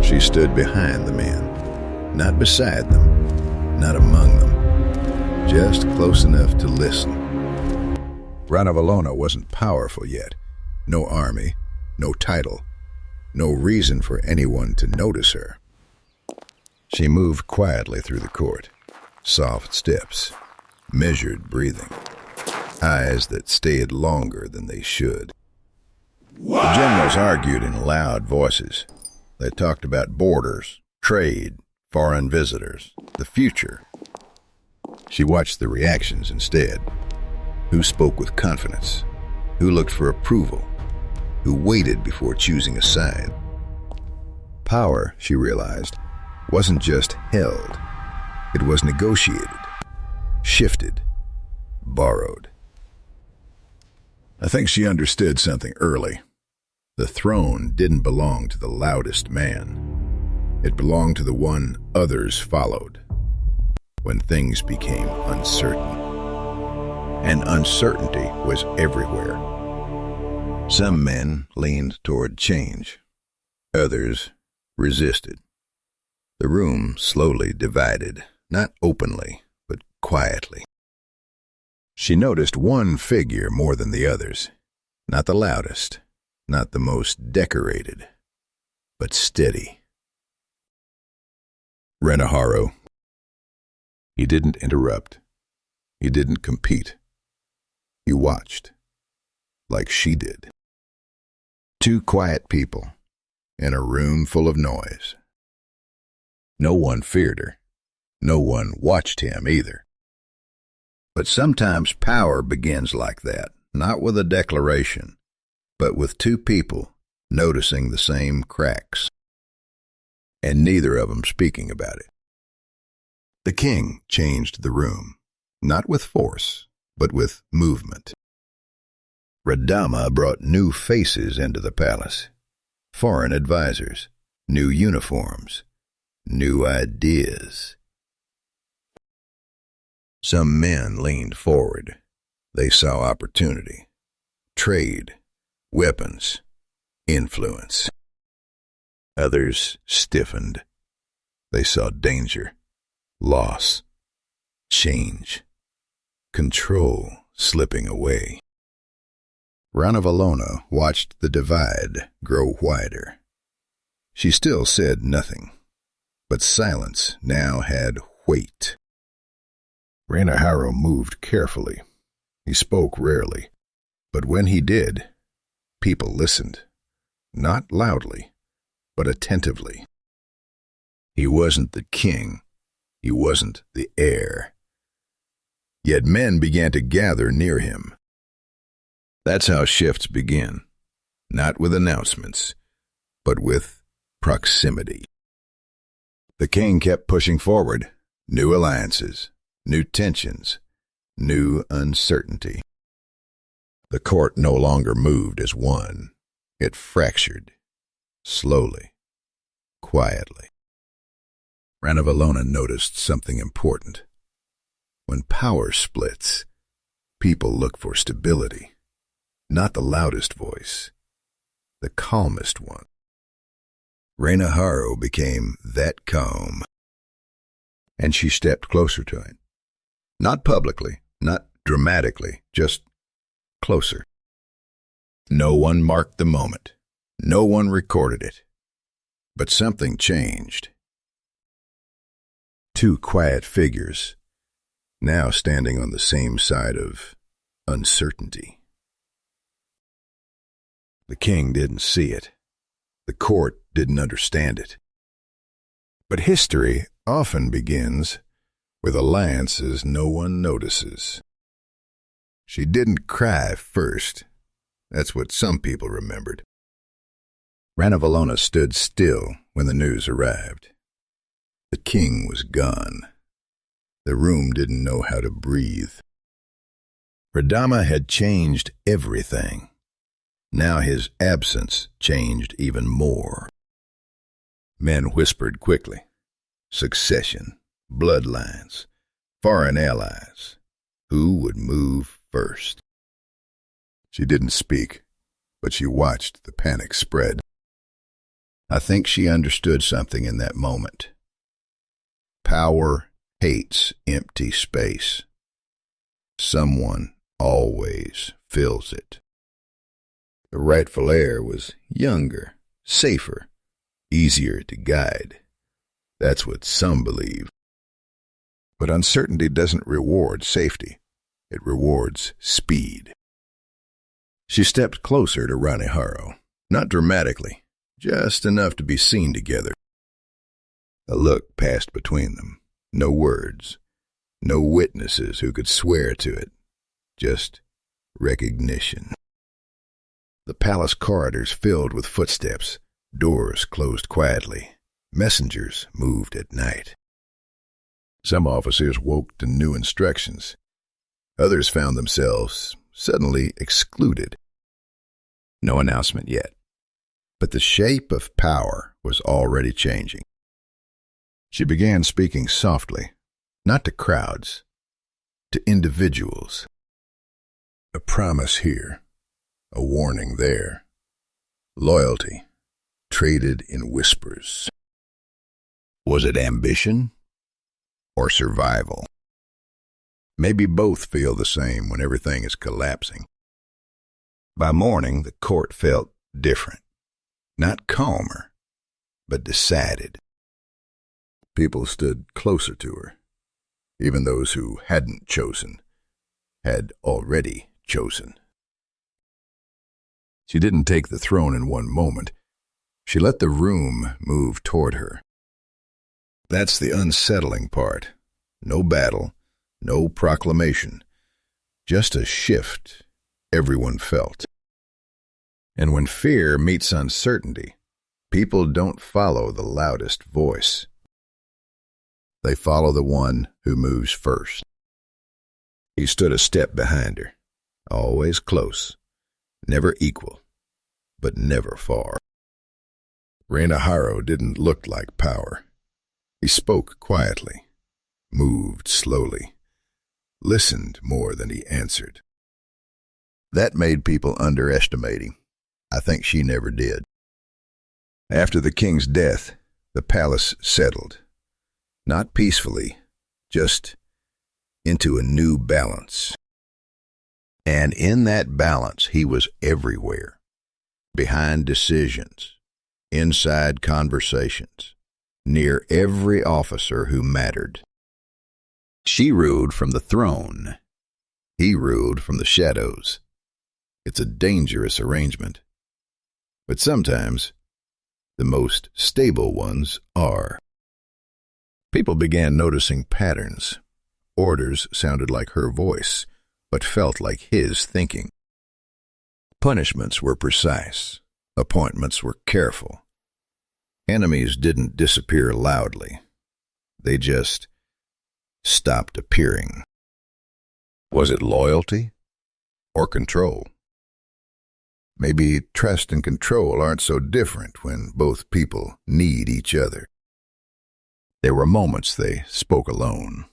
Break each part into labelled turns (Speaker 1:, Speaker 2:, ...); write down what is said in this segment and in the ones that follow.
Speaker 1: She stood behind the men, not beside them, not among them, just close enough to listen. Ranavalona wasn't powerful yet. No army, no title, no reason for anyone to notice her. She moved quietly through the court, soft steps, measured breathing, eyes that stayed longer than they should. The generals argued in loud voices. They talked about borders, trade, foreign visitors, the future. She watched the reactions instead. Who spoke with confidence? Who looked for approval? Who waited before choosing a side? Power, she realized, wasn't just held. It was negotiated, shifted, borrowed. I think she understood something early. The throne didn't belong to the loudest man. It belonged to the one others followed when things became uncertain. And uncertainty was everywhere. Some men leaned toward change. Others resisted. The room slowly divided, not openly, but quietly. She noticed one figure more than the others. Not the loudest, not the most decorated, but steady. Ranavalona. He didn't interrupt. He didn't compete. He watched, like she did. Two quiet people in a room full of noise. No one feared her. No one watched him either. But sometimes power begins like that, not with a declaration, but with two people noticing the same cracks, and neither of them speaking about it. The king changed the room, not with force, but with movement. Radama brought new faces into the palace, foreign advisors, new uniforms, new ideas. Some men leaned forward. They saw opportunity, trade, weapons, influence. Others stiffened. They saw danger, loss, change, control slipping away. Ranavalona watched the divide grow wider. She still said nothing, but silence now had weight. Ranavalona moved carefully. He spoke rarely, but when he did, people listened, not loudly, but attentively. He wasn't the king. He wasn't the heir. Yet men began to gather near him. That's how shifts begin, not with announcements, but with proximity. The king kept pushing forward, new alliances, new tensions, new uncertainty. The court no longer moved as one. It fractured, slowly, quietly. Ranavalona noticed something important. When power splits, people look for stability, not the loudest voice, the calmest one. Ranavalona became that calm, and she stepped closer to him. Not publicly, not dramatically, just closer. No one marked the moment. No one recorded it. But something changed. Two quiet figures, now standing on the same side of uncertainty. The king didn't see it. The court didn't understand it. But history often begins with alliances no one notices. She didn't cry first. That's what some people remembered. Ranavalona stood still when the news arrived. The king was gone. The room didn't know how to breathe. Radama had changed everything. Now his absence changed even more. Men whispered quickly. Succession, bloodlines, foreign allies. Who would move first? She didn't speak, but she watched the panic spread. I think she understood something in that moment. Power hates empty space. Someone always fills it. The rightful heir was younger, safer, easier to guide. That's what some believe. But uncertainty doesn't reward safety. It rewards speed. She stepped closer to Raniharo, not dramatically, just enough to be seen together. A look passed between them. No words, no witnesses who could swear to it, just recognition. The palace corridors filled with footsteps, doors closed quietly, messengers moved at night. Some officers woke to new instructions. Others found themselves suddenly excluded. No announcement yet, but the shape of power was already changing. She began speaking softly, not to crowds, to individuals. A promise here, a warning there. Loyalty, traded in whispers. Was it ambition or survival? Maybe both feel the same when everything is collapsing. By morning, the court felt different. Not calmer, but decided. People stood closer to her. Even those who hadn't chosen had already chosen. She didn't take the throne in one moment. She let the room move toward her. That's the unsettling part. No battle, no proclamation, just a shift everyone felt. And when fear meets uncertainty, people don't follow the loudest voice. They follow the one who moves first. He stood a step behind her, always close, never equal, but never far. Raniharo didn't look like power. He spoke quietly, moved slowly, listened more than he answered. That made people underestimate him. I think she never did. After the king's death, the palace settled. Not peacefully, just into a new balance. And in that balance, he was everywhere. Behind decisions, inside conversations, near every officer who mattered. She ruled from the throne. He ruled from the shadows. It's a dangerous arrangement. But sometimes, the most stable ones are. People began noticing patterns. Orders sounded like her voice, but felt like his thinking. Punishments were precise. Appointments were careful. Enemies didn't disappear loudly. They just stopped appearing. Was it loyalty or control? Maybe trust and control aren't so different when both people need each other. There were moments they spoke alone,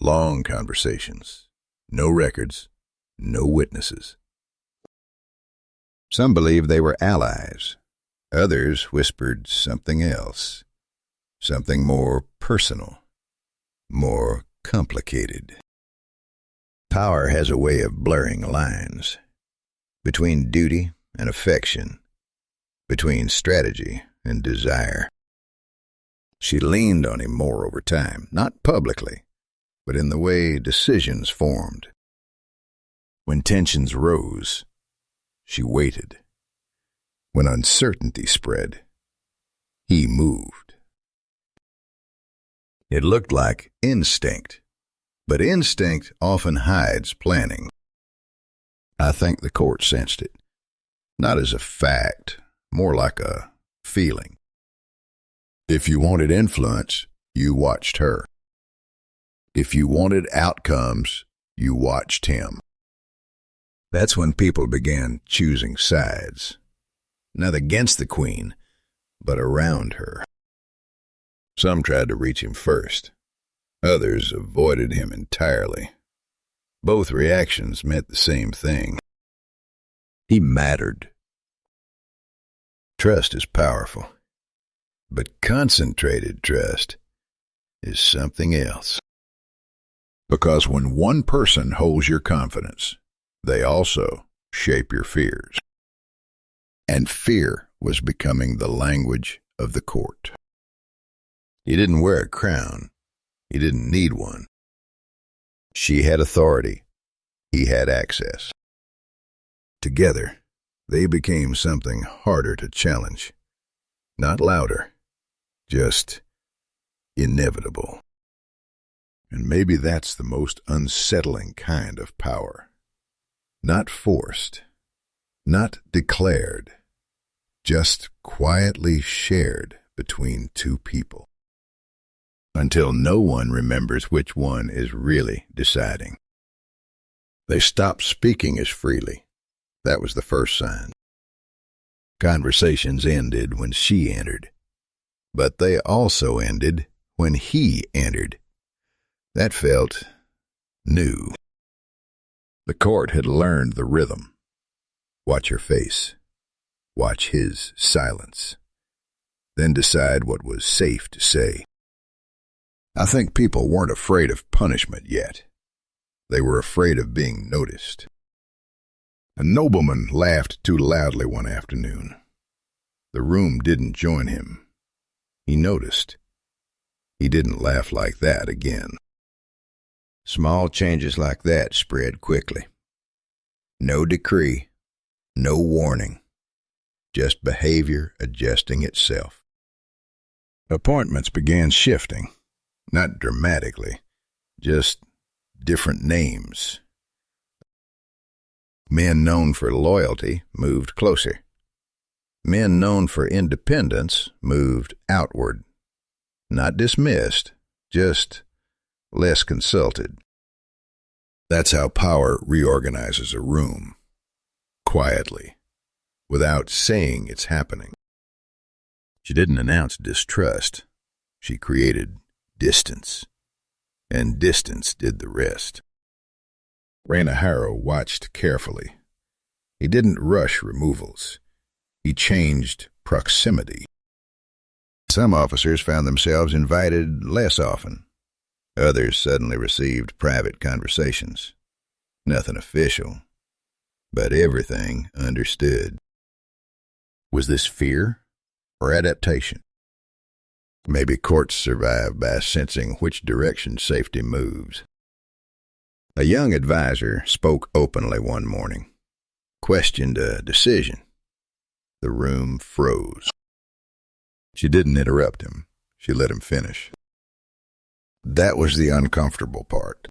Speaker 1: long conversations, no records, no witnesses. Some believed they were allies. Others whispered something else, something more personal, more complicated. Power has a way of blurring lines between duty and affection, between strategy and desire. She leaned on him more over time, not publicly, but in the way decisions formed. When tensions rose, she waited. When uncertainty spread, he moved. It looked like instinct, but instinct often hides planning. I think the court sensed it, not as a fact, more like a feeling. If you wanted influence, you watched her. If you wanted outcomes, you watched him. That's when people began choosing sides, not against the queen, but around her. Some tried to reach him first. Others avoided him entirely. Both reactions meant the same thing. He mattered. Trust is powerful. But concentrated trust is something else. Because when one person holds your confidence, they also shape your fears. And fear was becoming the language of the court. He didn't wear a crown. He didn't need one. She had authority. He had access. Together, they became something harder to challenge. Not louder, just inevitable. And maybe that's the most unsettling kind of power. Not forced, not declared, just quietly shared between two people. Until no one remembers which one is really deciding. They stopped speaking as freely. That was the first sign. Conversations ended when she entered. But they also ended when he entered. That felt new. The court had learned the rhythm. Watch her face. Watch his silence. Then decide what was safe to say. I think people weren't afraid of punishment yet. They were afraid of being noticed. A nobleman laughed too loudly one afternoon. The room didn't join him. He noticed. He didn't laugh like that again. Small changes like that spread quickly. No decree, no warning, just behavior adjusting itself. Appointments began shifting, not dramatically, just different names. Men known for loyalty moved closer. Men known for independence moved outward. Not dismissed, just less consulted. That's how power reorganizes a room. Quietly, without saying it's happening. She didn't announce distrust. She created distance. And distance did the rest. Ranavalona watched carefully. He didn't rush removals. He changed proximity. Some officers found themselves invited less often. Others suddenly received private conversations. Nothing official, but everything understood. Was this fear or adaptation? Maybe courts survive by sensing which direction safety moves. A young advisor spoke openly one morning, questioned a decision. The room froze. She didn't interrupt him. She let him finish. That was the uncomfortable part.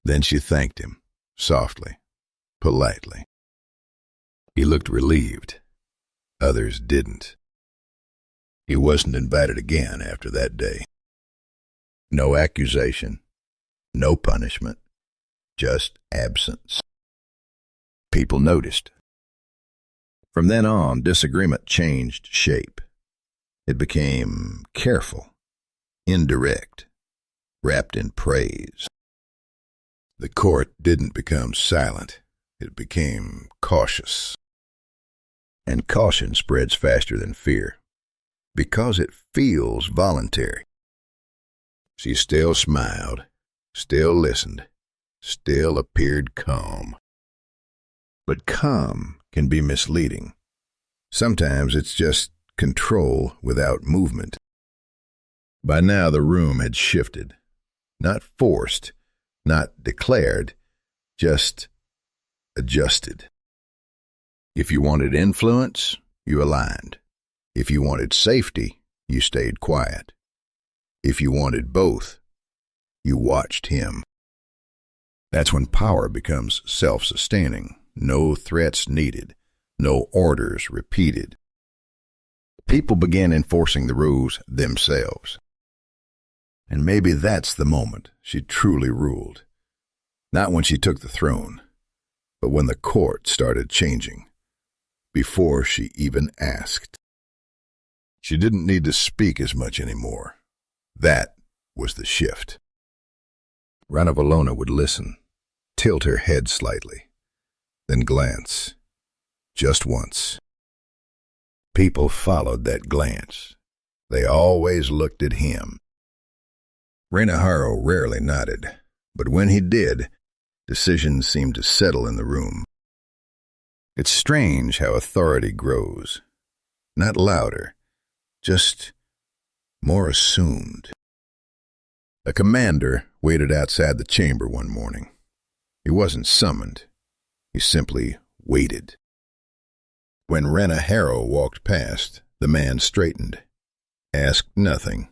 Speaker 1: Then she thanked him, softly, politely. He looked relieved. Others didn't. He wasn't invited again after that day. No accusation, no punishment, just absence. People noticed. From then on, disagreement changed shape. It became careful, indirect, wrapped in praise. The court didn't become silent. It became cautious. And caution spreads faster than fear, because it feels voluntary. She still smiled, still listened, still appeared calm. But calm can be misleading. Sometimes it's just control without movement. By now the room had shifted. Not forced, not declared, just adjusted. If you wanted influence, you aligned. If you wanted safety, you stayed quiet. If you wanted both, you watched him. That's when power becomes self-sustaining. No threats needed. No orders repeated. People began enforcing the rules themselves. And maybe that's the moment she truly ruled. Not when she took the throne, but when the court started changing, before she even asked. She didn't need to speak as much anymore. That was the shift. Ranavalona would listen, tilt her head slightly, then glance, just once. People followed that glance, They always looked at him. Ranavalona rarely nodded, but when he did, decisions seemed to settle in the room. It's strange how authority grows. Not louder, just more assumed. A commander waited outside the chamber one morning. He wasn't summoned. He simply waited. When Ranavalona walked past, the man straightened, asked nothing,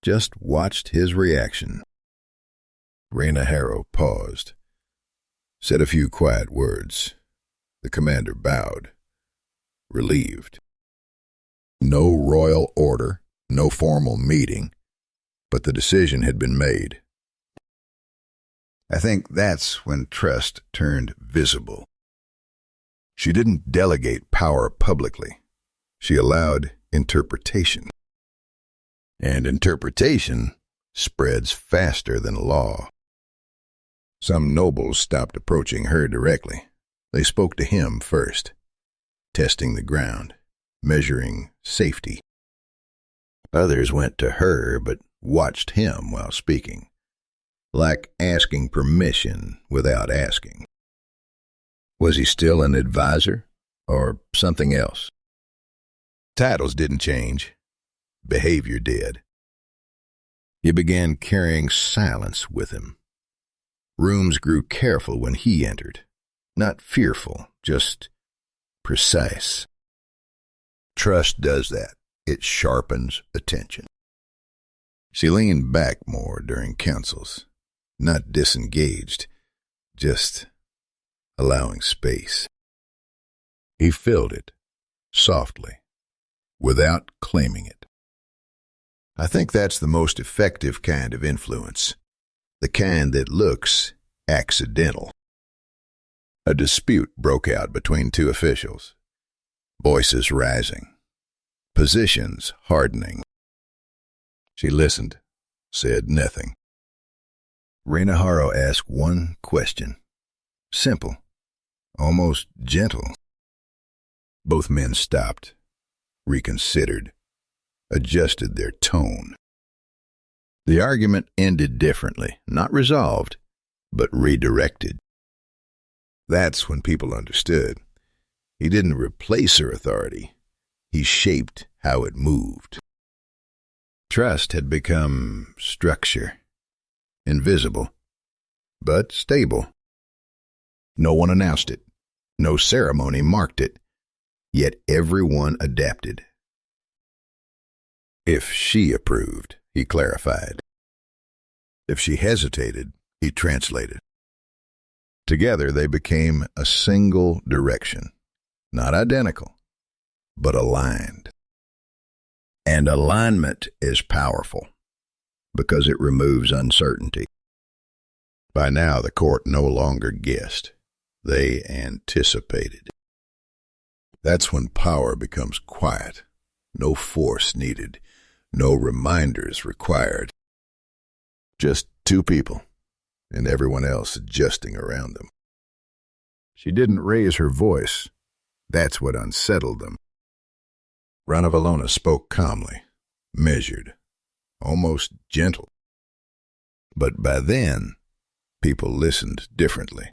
Speaker 1: just watched his reaction. Ranavalona paused, said a few quiet words. The commander bowed, relieved. No royal order, no formal meeting, but the decision had been made. I think that's when trust turned visible. She didn't delegate power publicly. She allowed interpretation. And interpretation spreads faster than law. Some nobles stopped approaching her directly. They spoke to him first, testing the ground, measuring safety. Others went to her but watched him while speaking, like asking permission without asking. Was he still an advisor or something else? Titles didn't change. Behavior did. He began carrying silence with him. Rooms grew careful when he entered. Not fearful, just precise. Trust does that. It sharpens attention. She leaned back more during councils, not disengaged, just allowing space. He filled it, softly, without claiming it. I think that's the most effective kind of influence, the kind that looks accidental. A dispute broke out between two officials, voices rising, positions hardening. She listened, said nothing. Ranavalona asked one question, simple, almost gentle. Both men stopped, reconsidered, adjusted their tone. The argument ended differently, not resolved, but redirected. That's when people understood. He didn't replace her authority. He shaped how it moved. Trust had become structure, invisible, but stable. No one announced it. No ceremony marked it. Yet everyone adapted. If she approved, he clarified. If she hesitated, he translated. Together they became a single direction, not identical, but aligned. And alignment is powerful because it removes uncertainty. By now the court no longer guessed. They anticipated. That's when power becomes quiet, no force needed, no reminders required. Just two people, and everyone else adjusting around them. She didn't raise her voice. That's what unsettled them. Ranavalona spoke calmly, measured, almost gentle. But by then, people listened differently.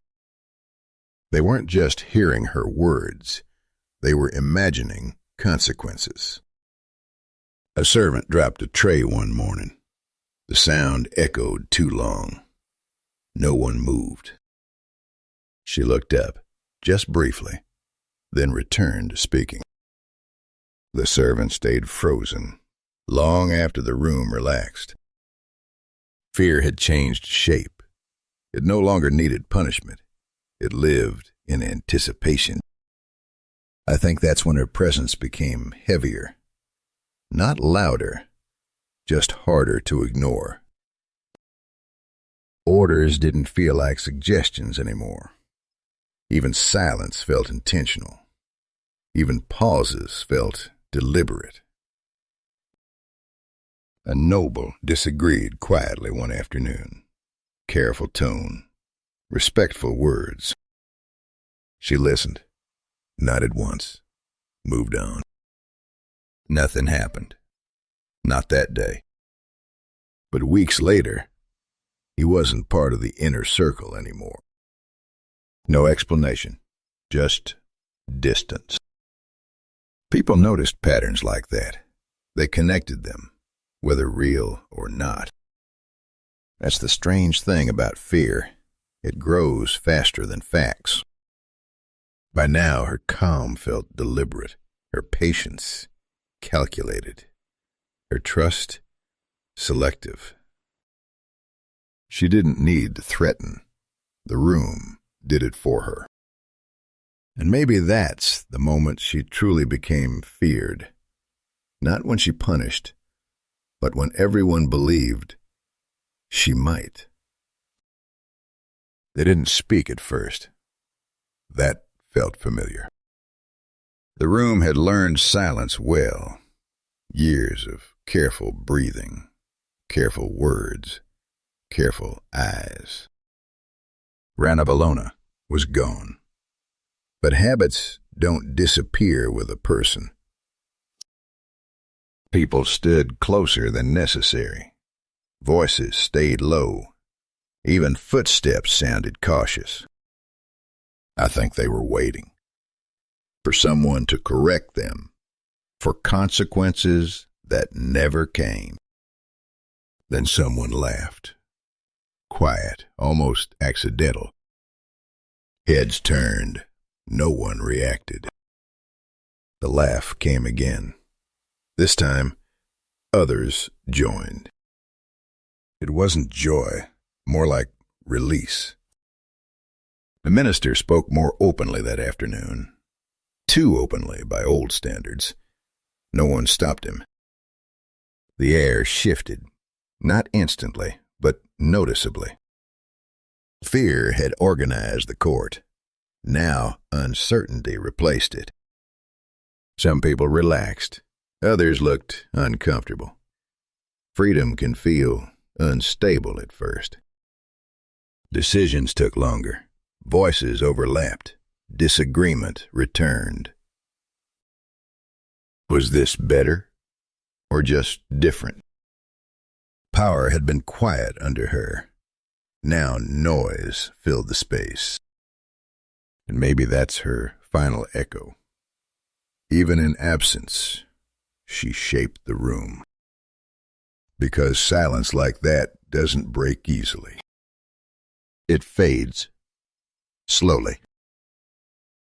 Speaker 1: They weren't just hearing her words. They were imagining consequences. A servant dropped a tray one morning. The sound echoed too long. No one moved. She looked up, just briefly, then returned to speaking. The servant stayed frozen, long after the room relaxed. Fear had changed shape. It no longer needed punishment. It lived in anticipation. I think that's when her presence became heavier. Not louder, just harder to ignore. Orders didn't feel like suggestions anymore. Even silence felt intentional. Even pauses felt deliberate. A noble disagreed quietly one afternoon. Careful tone, respectful words. She listened, nodded once, moved on. Nothing happened. Not that day. But weeks later, he wasn't part of the inner circle anymore. No explanation, just distance. People noticed patterns like that. They connected them, whether real or not. That's the strange thing about fear. It grows faster than facts. By now, her calm felt deliberate, her patience calculated, her trust selective. She didn't need to threaten. The room did it for her. And maybe that's the moment she truly became feared. Not when she punished, but when everyone believed she might. They didn't speak at first. That felt familiar. The room had learned silence well. Years of careful breathing, careful words, careful eyes. Ranavalona was gone. But habits don't disappear with a person. People stood closer than necessary. Voices stayed low. Even footsteps sounded cautious. I think they were waiting for someone to correct them, for consequences that never came. Then someone laughed. Quiet, almost accidental. Heads turned. No one reacted. The laugh came again. This time, others joined. It wasn't joy, more like release. The minister spoke more openly that afternoon. Too openly by old standards. No one stopped him. The air shifted, not instantly, but noticeably. Fear had organized the court. Now uncertainty replaced it. Some people relaxed. Others looked uncomfortable. Freedom can feel unstable at first. Decisions took longer. Voices overlapped. Disagreement returned. Was this better or just different? Power had been quiet under her. Now noise filled the space. And maybe that's her final echo. Even in absence, she shaped the room. Because silence like that doesn't break easily. It fades, slowly.